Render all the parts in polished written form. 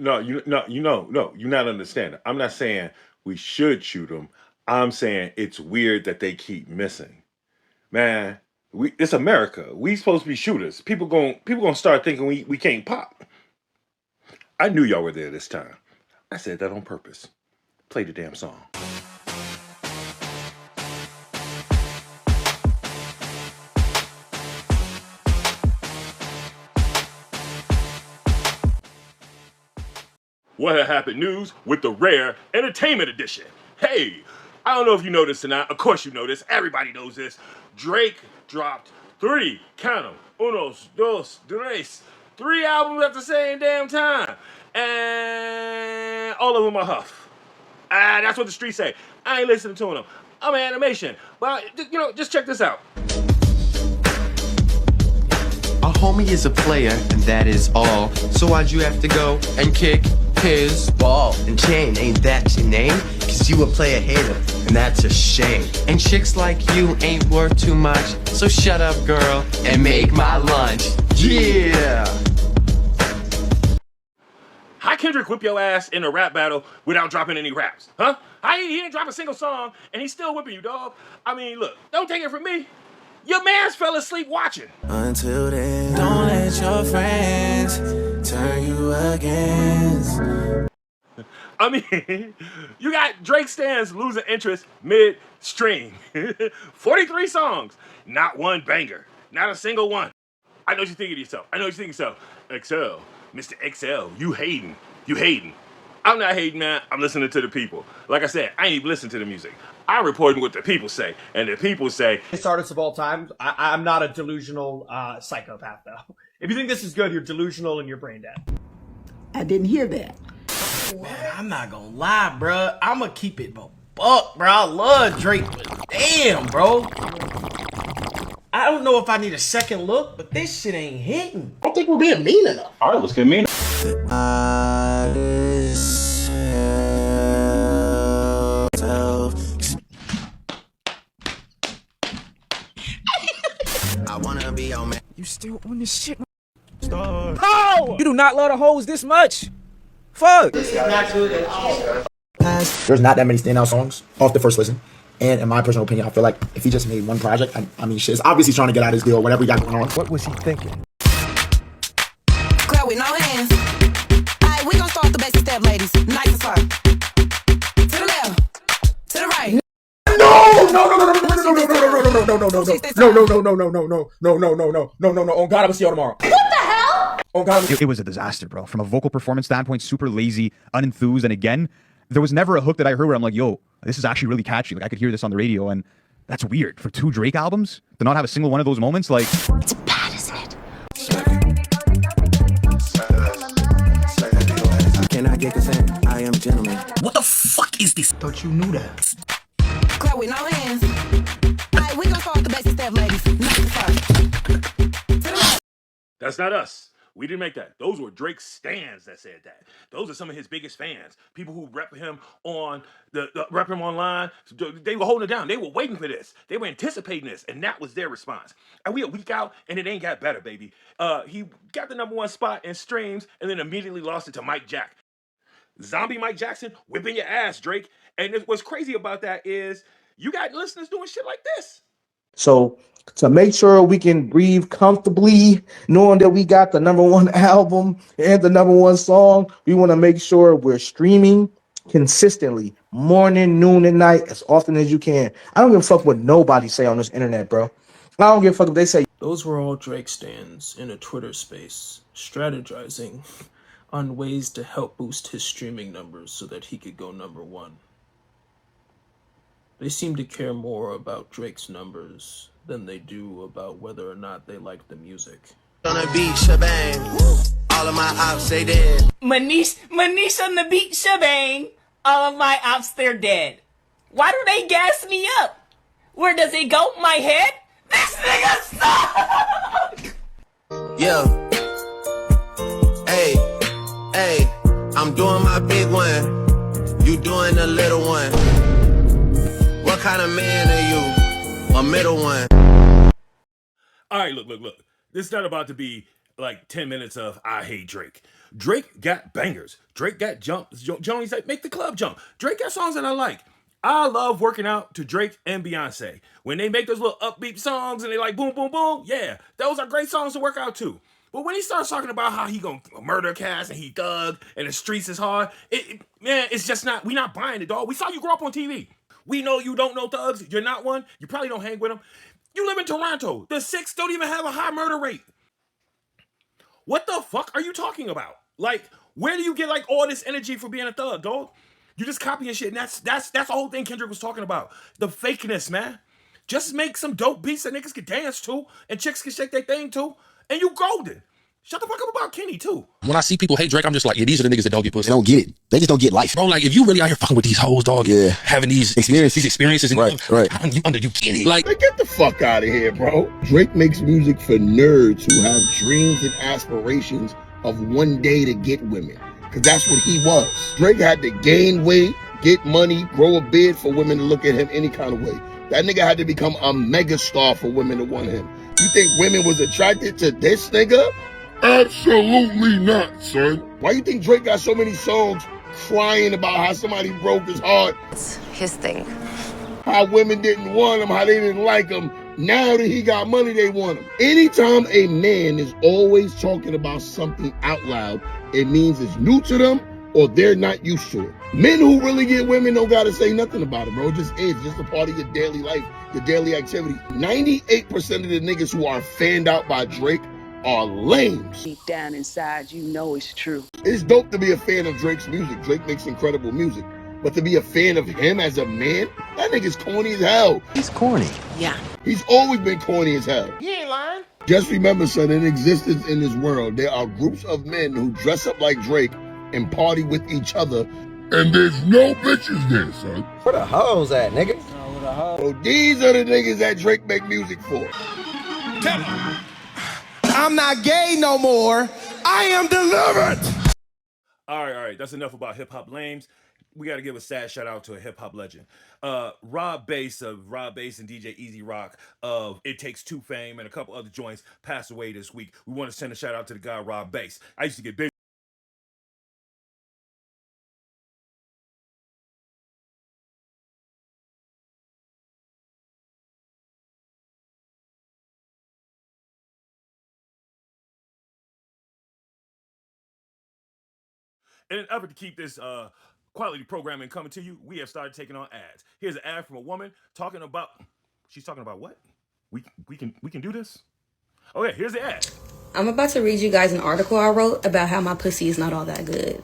No, you're not understanding. I'm not saying we should shoot them. I'm saying it's weird that they keep missing. Man, it's America. We supposed to be shooters. People gonna start thinking we can't pop. I knew y'all were there this time. I said that on purpose. Play the damn song. What had happened news with the rare entertainment edition. Hey, I don't know if you know this or not. Of course you know this. Everybody knows this. Drake dropped count 'em, unos, dos, tres, three albums at the same damn time. And all of them are Huff. That's what the streets say. I ain't listening to them. I'm an animation. But, just check this out. A homie is a player, and that is all. So why'd you have to go and kick his ball and chain? Ain't that your name? Cause you a player hater, and that's a shame. And chicks like you ain't worth too much. So shut up, girl, and make my lunch. Yeah! How Kendrick whip your ass in a rap battle without dropping any raps? Huh? He didn't drop a single song, and he's still whipping you, dog. I mean, look, don't take it from me. Your man's fell asleep watching. Until then, don't let your friends turn you against. I mean, you got Drake stands losing interest mid-stream. 43 songs, not one banger, not a single one. I know what you're thinking to yourself. Excel, Mr. Excel, you hating. I'm not hating, man. I'm listening to the people. Like I said, I ain't even listening to the music. I'm reporting what the people say, and the people say... Artists of all time. I'm not a delusional psychopath, though. If you think this is good, you're delusional and you're brain dead. I didn't hear that. Man, I'm not gonna lie, bro. I'ma keep it a buck, bro. I love Drake, but damn, bro. I don't know if I need a second look, but this shit ain't hitting. I don't think we're being mean enough. All right, let's get mean. I wanna be your man. You still on this shit? Star. How? You do not love the hoes this much? Fuck. This is not good at all. There's not that many standout songs off the first listen. And in my personal opinion, I feel like if he just made one project, I mean, shit, it's obviously trying to get out his deal, whatever he got going on. What was he thinking? Clap with no hands. Alright, we gonna start the basic step, ladies. Nice and slow. To the left. To the right. No. On God, I will see you tomorrow. What the hell? On God, it was a disaster, bro. From a vocal performance standpoint, super lazy, unenthused, and again, there was never a hook that I heard where I'm like, yo, this is actually really catchy. Like I could hear this on the radio, and that's weird. For two Drake albums, to not have a single one of those moments, like... It's bad, isn't it? Can I get consent? I am a gentleman. What the fuck is this? thought you knew that. Clap with no hands. Alright, we gonna start the basic step, ladies. Nice and slow. To the left. That's not us. We didn't make that. Those were Drake's stans that said that. Those are some of his biggest fans. People who rep him on rep him online. They were holding it down. They were waiting for this. They were anticipating this, and that was their response. And we a week out, and it ain't got better, baby. He got the #1 spot in streams, and then immediately lost it to Mike Jack. Zombie Mike Jackson whipping your ass, Drake. And what's crazy about that is you got listeners doing shit like this. So to make sure we can breathe comfortably, knowing that we got the #1 album and the #1 song, we want to make sure we're streaming consistently, morning, noon, and night, as often as you can. I don't give a fuck what nobody say on this internet, bro. I don't give a fuck if they say. Those were all Drake stans in a Twitter space, strategizing on ways to help boost his streaming numbers so that he could go #1. They seem to care more about Drake's numbers than they do about whether or not they like the music. On the beach, shebang. All of my ops, they dead. Manish on the beach, shebang. All of my ops, they're dead. Why do they gas me up? Where does it go? My head? This nigga sucks! Yeah. Hey, I'm doing my big one. You doing the little one. What kind of man are you? A middle one. All right, look. This is not about to be like 10 minutes of I hate Drake. Drake got bangers. Drake got jumps. Joni's like, make the club jump. Drake got songs that I like. I love working out to Drake and Beyonce. When they make those little upbeat songs and they like boom, boom, boom, yeah, those are great songs to work out to. But when he starts talking about how he gonna murder cats and he thug and the streets is hard, man, it's just not, we not buying it, dog. We saw you grow up on TV. We know you don't know thugs. You're not one. You probably don't hang with them. You live in Toronto. The Six don't even have a high murder rate. What the fuck are you talking about? Like, where do you get like all this energy for being a thug, dog? You just copying shit, and that's the whole thing Kendrick was talking about. The fakeness, man. Just make some dope beats that niggas can dance to and chicks can shake their thing to, and you golden. Shut the fuck up about Kenny too. When I see people hate Drake, I'm just like, yeah, these are the niggas that don't get pussy. They don't get it. They just don't get life. Bro, like, if you really out here fucking with these hoes, dog, yeah, having these experiences, and right. You get it. Like, get the fuck out of here, bro. Drake makes music for nerds who have dreams and aspirations of one day to get women. Because that's what he was. Drake had to gain weight, get money, grow a beard for women to look at him any kind of way. That nigga had to become a megastar for women to want him. You think women was attracted to this nigga? Absolutely not, son. Why you think Drake got so many songs crying about how somebody broke his heart? It's his thing. How women didn't want him, how they didn't like him. Now that he got money, they want him. Anytime a man is always talking about something out loud, it means it's new to them or they're not used to it. Men who really get women don't gotta say nothing about it, bro. It just is. Just a part of your daily life, your daily activity. 98% of the niggas who are fanned out by Drake are lames. Deep down inside, you know it's true. It's dope to be a fan of Drake's music. Drake makes incredible music. But to be a fan of him as a man, that nigga's corny as hell. He's corny. Yeah. He's always been corny as hell. You ain't lying. Just remember, son, in existence in this world, there are groups of men who dress up like Drake and party with each other, and there's no bitches there, son. Where the hoes at, nigga? So these are the niggas that Drake make music for. Tell me. I'm not gay no more. I am delivered. All right. That's enough about hip hop lames. We got to give a sad shout out to a hip hop legend. Rob Bass of Rob Bass and DJ Easy Rock of It Takes Two fame and a couple other joints passed away this week. We want to send a shout out to the guy Rob Bass. I used to get big. In an effort to keep this quality programming coming to you, we have started taking on ads. Here's an ad from a woman talking about. She's talking about what? We can do this. Okay, here's the ad. I'm about to read you guys an article I wrote about how my pussy is not all that good.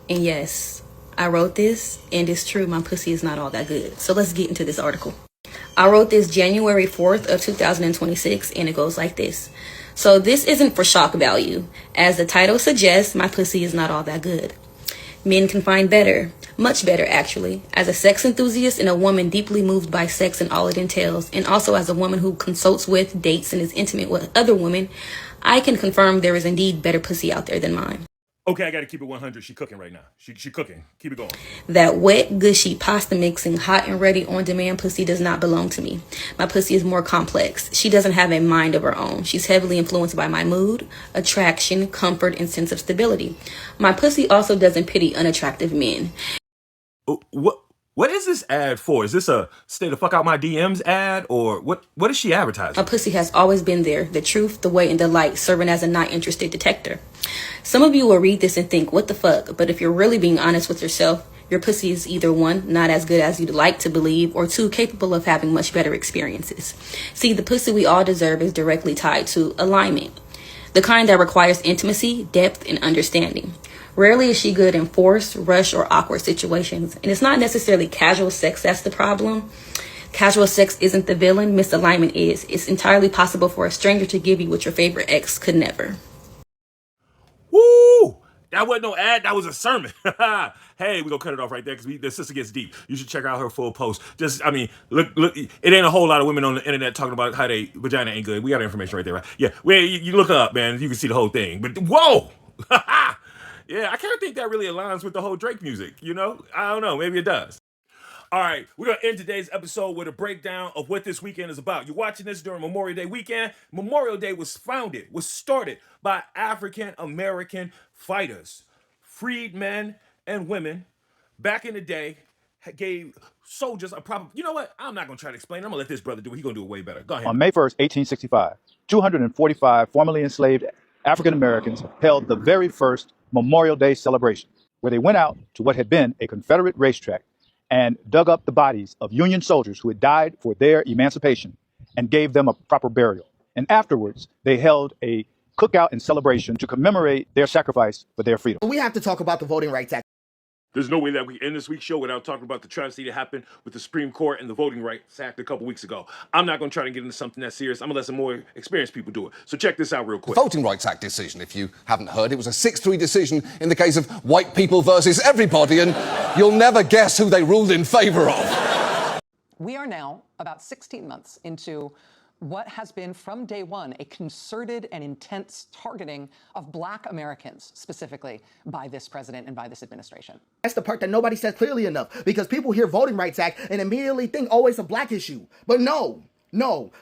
And yes, I wrote this, and it's true, my pussy is not all that good. So let's get into this article. I wrote this January 4th of 2026, and it goes like this. So this isn't for shock value. As the title suggests, my pussy is not all that good. Men can find better, much better actually, as a sex enthusiast and a woman deeply moved by sex and all it entails, and also as a woman who consults with, dates, and is intimate with other women, I can confirm there is indeed better pussy out there than mine. Okay, I gotta keep it 100. She cooking right now. She cooking. Keep it going. That wet, gushy, pasta mixing, hot and ready on demand pussy does not belong to me. My pussy is more complex. She doesn't have a mind of her own. She's heavily influenced by my mood, attraction, comfort, and sense of stability. My pussy also doesn't pity unattractive men. What is this ad for? Is this a stay the fuck out my DMs ad, or what is she advertising? My pussy has always been there, the truth, the way, and the light, serving as a not interested detector. Some of you will read this and think, what the fuck? But if you're really being honest with yourself, your pussy is either one, not as good as you'd like to believe, or two, capable of having much better experiences. See, the pussy we all deserve is directly tied to alignment. The kind that requires intimacy, depth, and understanding. Rarely is she good in forced, rush, or awkward situations. And it's not necessarily casual sex that's the problem. Casual sex isn't the villain, misalignment is. It's entirely possible for a stranger to give you what your favorite ex could never. Woo! That wasn't no ad, that was a sermon. Hey, we're gonna cut it off right there because the sister gets deep. You should check out her full post. Look, it ain't a whole lot of women on the internet talking about how they vagina ain't good. We got information right there, right? Yeah, well, you look up, man, you can see the whole thing. But whoa! Yeah, I kind of think that really aligns with the whole Drake music, you know? I don't know, maybe it does. All right, we're going to end today's episode with a breakdown of what this weekend is about. You're watching this during Memorial Day weekend. Memorial Day was started by African American fighters, freed men and women back in the day, gave soldiers a proper. You know what? I'm not going to try to explain. I'm going to let this brother do it. He's going to do it way better. Go ahead. On May 1st, 1865, 245 formerly enslaved African Americans held the very first Memorial Day celebration, where they went out to what had been a Confederate racetrack and dug up the bodies of Union soldiers who had died for their emancipation and gave them a proper burial. And afterwards, they held a cookout and celebration to commemorate their sacrifice for their freedom. We have to talk about the Voting Rights Act. There's no way that we end this week's show without talking about the travesty that happened with the Supreme Court and the Voting Rights Act a couple weeks ago. I'm not going to try to get into something that serious. I'm going to let some more experienced people do it. So check this out real quick. The Voting Rights Act decision, if you haven't heard, it was a 6-3 decision in the case of white people versus everybody, and you'll never guess who they ruled in favour of. We are now about 16 months into what has been from day one a concerted and intense targeting of Black Americans, specifically by this president and by this administration. That's the part that nobody says clearly enough, because people hear Voting Rights Act and immediately think, oh, it's a black issue. But no.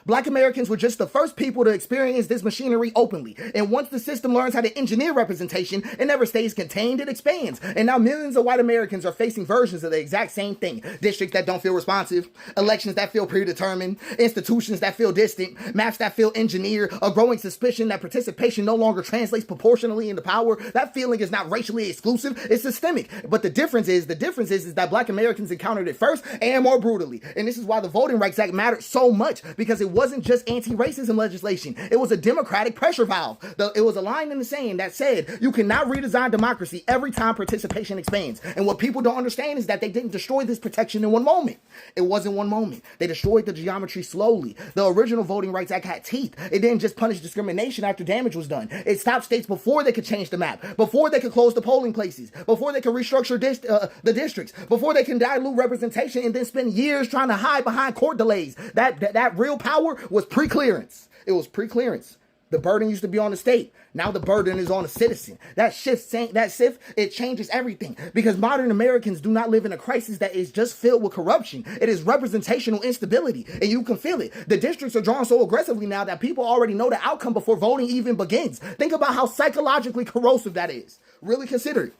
Black Americans were just the first people to experience this machinery openly. And once the system learns how to engineer representation, it never stays contained, it expands. And now millions of white Americans are facing versions of the exact same thing. Districts that don't feel responsive, elections that feel predetermined, institutions that feel distant, maps that feel engineered, a growing suspicion that participation no longer translates proportionally into power. That feeling is not racially exclusive, it's systemic. But the difference is that Black Americans encountered it first and more brutally. And this is why the Voting Rights Act mattered so much. Because it wasn't just anti-racism legislation. It was a democratic pressure valve. It was a line in the sand that said, you cannot redesign democracy every time participation expands. And what people don't understand is that they didn't destroy this protection in one moment. It wasn't one moment. They destroyed the geometry slowly. The original Voting Rights Act had teeth. It didn't just punish discrimination after damage was done. It stopped states before they could change the map, before they could close the polling places, before they could restructure the districts, before they can dilute representation and then spend years trying to hide behind court delays. That real power was pre-clearance. It was pre-clearance. The burden used to be on the state. Now the burden is on a citizen. That shift, it changes everything. Because modern Americans do not live in a crisis that is just filled with corruption. It is representational instability, and you can feel it. The districts are drawn so aggressively now that people already know the outcome before voting even begins. Think about how psychologically corrosive that is. Really consider it.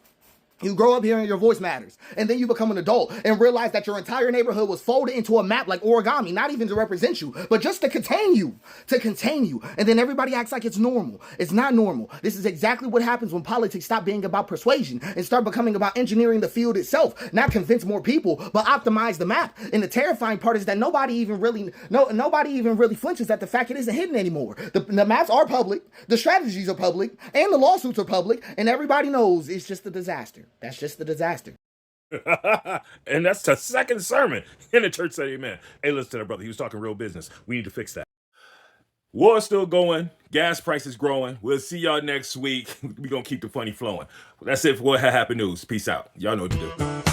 You grow up hearing your voice matters, and then you become an adult and realize that your entire neighborhood was folded into a map like origami, not even to represent you, but just to contain you, And then everybody acts like it's normal. It's not normal. This is exactly what happens when politics stop being about persuasion and start becoming about engineering the field itself, not convince more people, but optimize the map. And the terrifying part is that nobody even really flinches at the fact it isn't hidden anymore. The maps are public, the strategies are public, and the lawsuits are public, and everybody knows it's just a disaster. That's just the disaster. And that's the second sermon in the church said amen. Hey, listen to that brother. He was talking real business. We need to fix that. War's still going. Gas prices growing. We'll see y'all next week. We're going to keep the funny flowing. That's it for What Happened News. Peace out. Y'all know what to do.